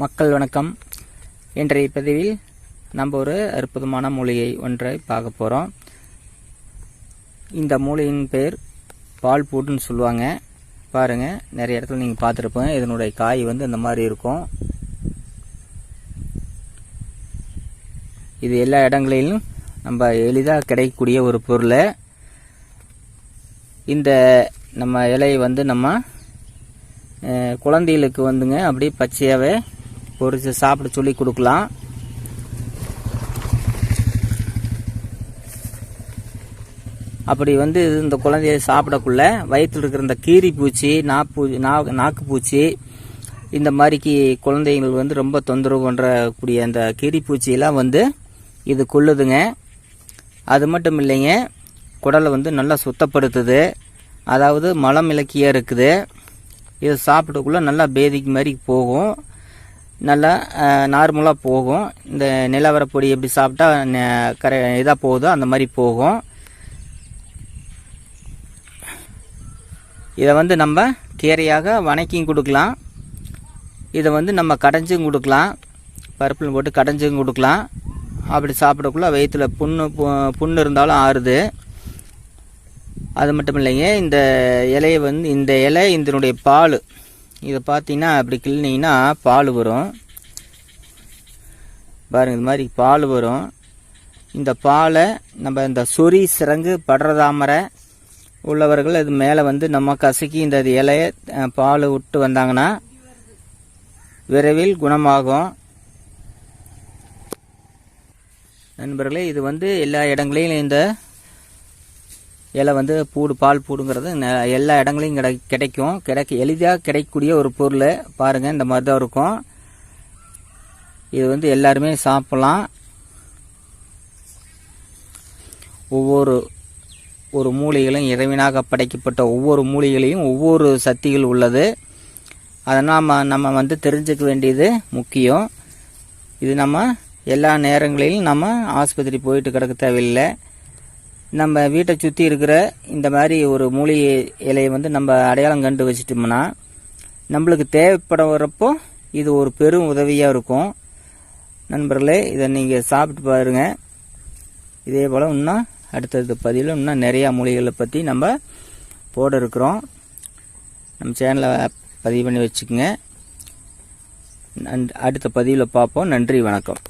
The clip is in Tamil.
மக்கள் வணக்கம். இன்றைய பதிவில் நம்ம ஒரு அற்புதமான மூலிகை ஒன்றை பார்க்க போகிறோம். இந்த மூலிகையின் பெயர் பால் பூட்டுன்னு சொல்லுவாங்க. பாருங்கள், நிறைய இடத்துல நீங்கள் பார்த்துருப்போம். இதனுடைய காய் வந்து இந்த மாதிரி இருக்கும். இது எல்லா இடங்களிலும் நம்ம எளிதாக கிடைக்கக்கூடிய ஒரு பொருள். இந்த நம்ம இலையை வந்து நம்ம குழந்தைகளுக்கு வந்துங்க அப்படியே பச்சையாகவே பொரிச்சு சாப்பிட சொல்லி கொடுக்கலாம். அப்படி வந்து இந்த குழந்தைய சாப்பிடக்குள்ள வயிற்றில் இருக்கிற இந்த கீரி பூச்சி, நாக்கு பூச்சி, இந்த மாதிரிக்கு குழந்தைகள் வந்து ரொம்ப தொந்தரவு பண்ணுறக்கூடிய அந்த கீரி பூச்சியெல்லாம் வந்து இது கொல்லுதுங்க. அது மட்டும் இல்லைங்க, குடலை வந்து நல்லா சுத்தப்படுத்துது. அதாவது மலம் இலக்கியாக இருக்குது. இதை சாப்பிடக்குள்ள நல்லா பேதிக்கு மாதிரி போகும், நல்லா நார்மலாக போகும். இந்த நிலவரப்பொடி எப்படி சாப்பிட்டா இதாக போகுதோ அந்த மாதிரி போகும். இதை வந்து நம்ம கீரையாக வணக்கியும் கொடுக்கலாம். இதை வந்து நம்ம கடைஞ்சும் கொடுக்கலாம், பருப்பில் போட்டு கடைஞ்சும் கொடுக்கலாம். அப்படி சாப்பிடக்குள்ள வயிற்றில் புண்ணு இருந்தாலும் ஆறுது. அது மட்டும் இல்லைங்க, இந்த இலையை வந்து இந்த இலை இதனுடைய பால், இதை பார்த்தீங்கன்னா அப்படி கிள்ளினீங்கன்னா பால் வரும். பாருங்கள், இது மாதிரி பால் வரும். இந்த பாலை நம்ம இந்த சொறி சிறங்கு படுறதாமரை உள்ளவர்கள் இது மேலே வந்து நம்ம கசக்கி இந்த இலையை பால் விட்டு வந்தாங்கன்னா விரைவில் குணமாகும். நண்பர்களே, இது வந்து எல்லா இடங்களையும் இந்த இலை வந்து பால் பூடுங்கிறது எல்லா இடங்களையும் கிடைக்கும். எளிதாக கிடைக்கக்கூடிய ஒரு பொருள். பாருங்கள், இந்த மாதிரி தான் இருக்கும். இது வந்து எல்லாருமே சாப்பிடலாம். ஒரு மூலிகைகளும் இறைவனாக படைக்கப்பட்ட ஒவ்வொரு மூலிகைகளையும் ஒவ்வொரு சக்திகள் உள்ளது. அதை நம்ம வந்து தெரிஞ்சுக்க வேண்டியது முக்கியம். இது நம்ம எல்லா நேரங்களிலும் நம்ம ஆஸ்பத்திரி போயிட்டு கிடக்க தேவையில்லை. நம்ம வீட்டை சுற்றி இருக்கிற இந்த மாதிரி ஒரு மூலிகை இலையை வந்து நம்ம அடையாளம் கண்டு வச்சிட்டோம்னா நம்மளுக்கு தேவைப்படுறப்போ இது ஒரு பெரும் உதவியாக இருக்கும். நண்பர்களே, இதை நீங்கள் சாப்பிட்டு பாருங்கள். இதே போல் இன்னும் அடுத்தடுத்த பதிவில் இன்னும் நிறையா மூலிகைகளை பற்றி நம்ம போட இருக்கிறோம். நம்ம சேனலை பதிவு பண்ணி வச்சுக்கோங்க. அடுத்த பதிவில் பார்ப்போம். நன்றி, வணக்கம்.